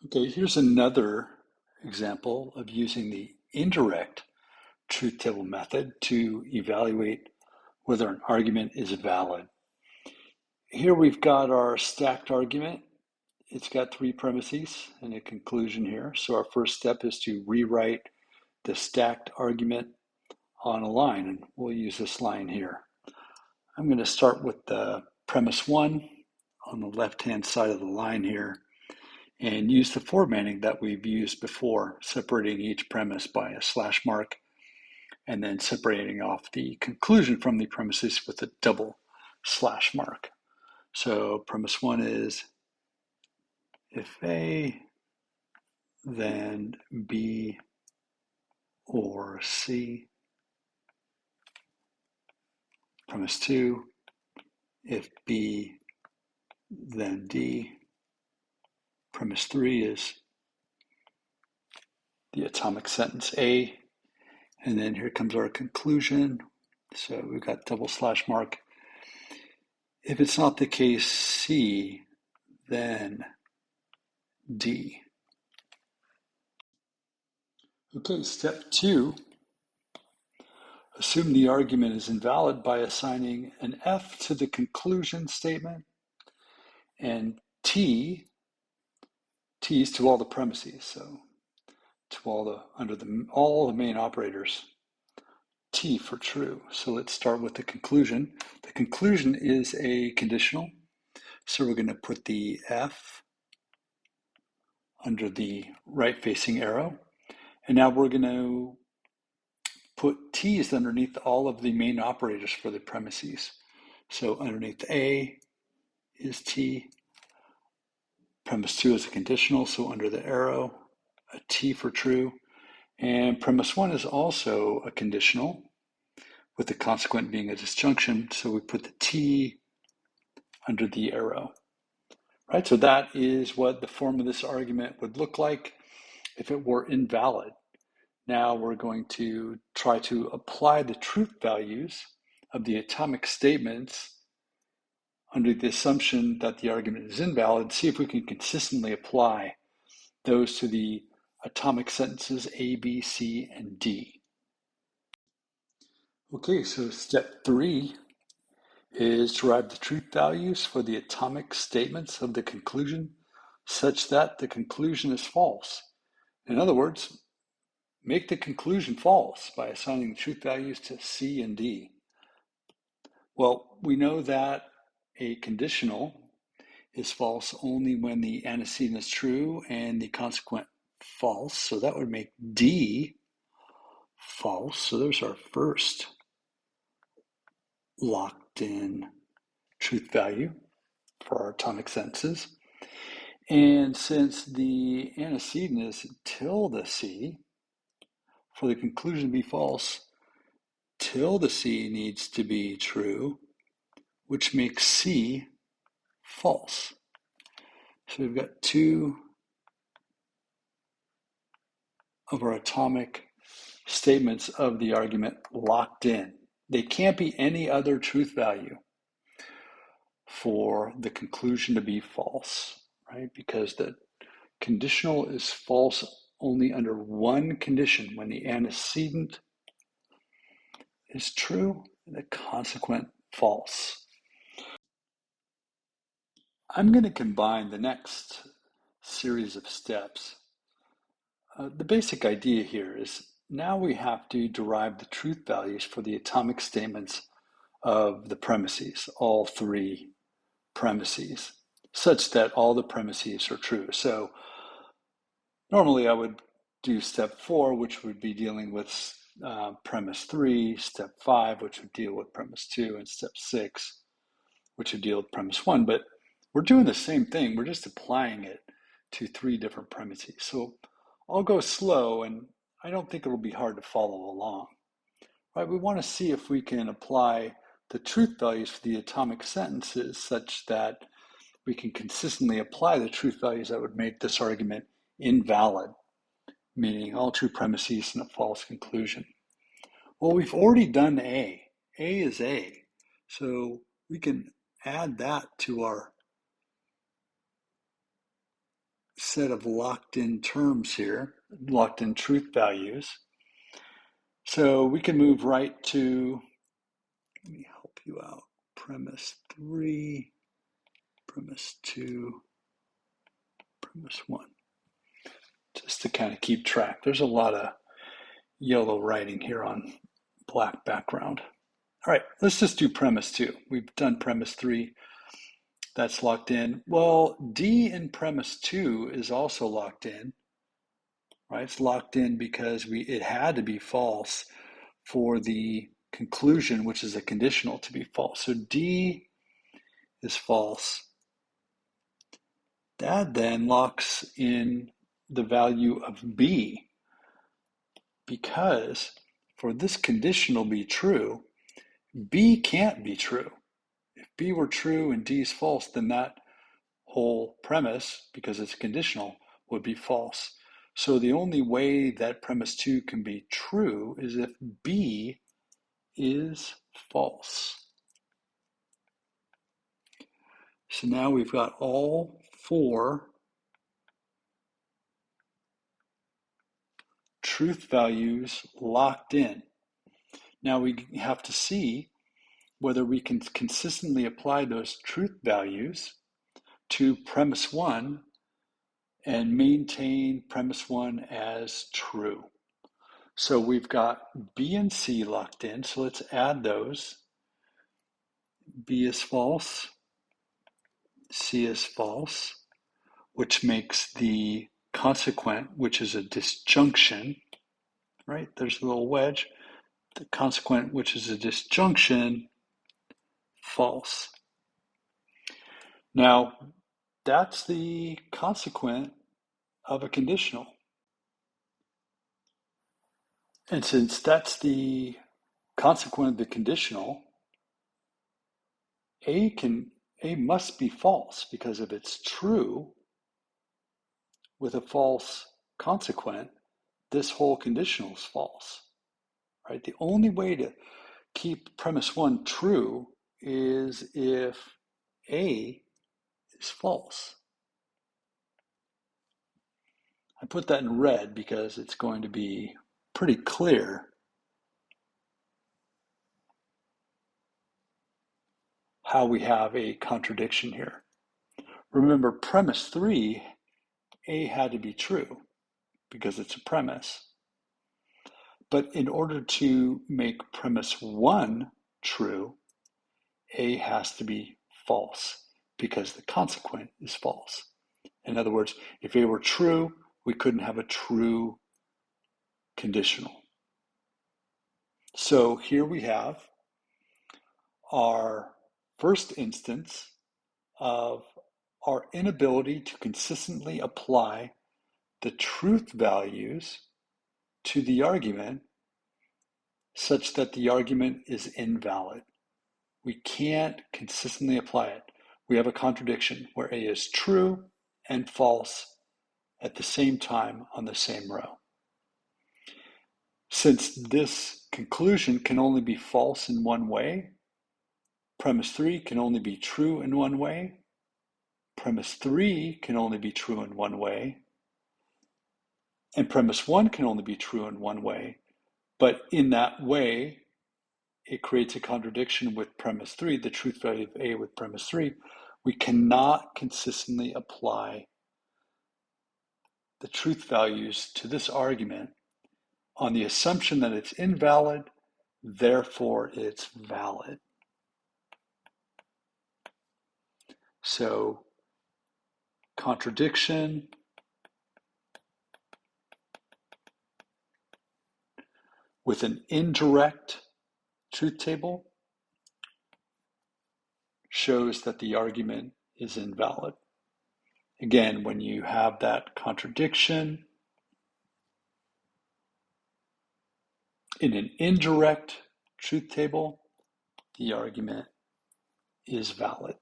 Okay, here's another example of using the indirect truth table method to evaluate whether an argument is valid. Here we've got our stacked argument. It's got three premises and a conclusion here. So our first step is to rewrite the stacked argument on a line, and we'll use this line here. I'm going to start with the premise one on the left-hand side of the line here and use the formatting that we've used before, separating each premise by a slash mark and then separating off the conclusion from the premises with a double slash mark. So premise one is if A, then B or C. Premise two, if B, then D. Premise three is the atomic sentence A. And then here comes our conclusion. So we've got double slash mark. If it's not the case C, then D. Okay, step two, assume the argument is invalid by assigning an F to the conclusion statement and T's to all the premises. So to all the main operators, T for true. So let's start with the conclusion. The conclusion is a conditional. So we're going to put the F under the right-facing arrow. And now we're going to put T's underneath all of the main operators for the premises. So underneath A is T. Premise two is a conditional, so under the arrow, a T for true. And premise one is also a conditional, with the consequent being a disjunction. So we put the T under the arrow. Right, so that is what the form of this argument would look like if it were invalid. Now we're going to try to apply the truth values of the atomic statements under the assumption that the argument is invalid, see if we can consistently apply those to the atomic sentences A, B, C, and D. Okay, so step three is derive the truth values for the atomic statements of the conclusion such that the conclusion is false. In other words, make the conclusion false by assigning the truth values to C and D. Well, we know that a conditional is false only when the antecedent is true and the consequent false. So that would make D false. So there's our first locked in truth value for our atomic sentences. And since the antecedent is tilde C, for the conclusion to be false, tilde C needs to be true, which makes C false. So we've got two of our atomic statements of the argument locked in. They can't be any other truth value for the conclusion to be false, right? Because the conditional is false only under one condition, when the antecedent is true and the consequent false. I'm going to combine the next series of steps. The basic idea here is now we have to derive the truth values for the atomic statements of the premises, all three premises, such that all the premises are true. So normally I would do step four, which would be dealing with premise three, step five, which would deal with premise two, and step six, which would deal with premise one. But we're doing the same thing. We're just applying it to three different premises. So I'll go slow, and I don't think it'll be hard to follow along. Right? We want to see if we can apply the truth values for the atomic sentences such that we can consistently apply the truth values that would make this argument invalid, meaning all true premises and a false conclusion. Well, we've already done A. A is A. So we can add that to our set of locked-in terms here, locked-in truth values. So we can move right to, let me help you out, premise 3, premise 2, premise 1, just to kind of keep track. There's a lot of yellow writing here on black background. All right, let's just do premise 2. We've done premise 3. That's locked in. Well, D in premise 2 is also locked in, right? It's locked in because it had to be false for the conclusion, which is a conditional, to be false. So D is false. That then locks in the value of B, because for this conditional be true, B can't be true. If B were true and D is false, then that whole premise, because it's conditional, would be false. So the only way that premise 2 can be true is if B is false. So now we've got all 4 truth values locked in. Now we have to see whether we can consistently apply those truth values to premise 1 and maintain premise 1 as true. So we've got B and C locked in, so let's add those. B is false, C is false, which makes the consequent, which is a disjunction, right? There's a little wedge. The consequent, which is a disjunction, false. Now, that's the consequent of a conditional. And since that's the consequent of the conditional, A must be false, because if it's true with a false consequent, this whole conditional is false, right? The only way to keep premise 1 true is if A is false. I put that in red because it's going to be pretty clear how we have a contradiction here. Remember, premise 3, A had to be true because it's a premise. But in order to make premise 1 true, A has to be false because the consequent is false. In other words, if A were true, we couldn't have a true conditional. So here we have our first instance of our inability to consistently apply the truth values to the argument such that the argument is invalid. We can't consistently apply it. We have a contradiction where A is true and false at the same time on the same row. Since this conclusion can only be false in one way, premise 3 can only be true in one way, premise 3 can only be true in one way, and premise 1 can only be true in one way, but in that way, it creates a contradiction with premise 3, the truth value of A with premise 3. We cannot consistently apply the truth values to this argument on the assumption that it's invalid, therefore it's valid. So, contradiction with an indirect truth table shows that the argument is invalid. Again, when you have that contradiction in an indirect truth table, the argument is valid.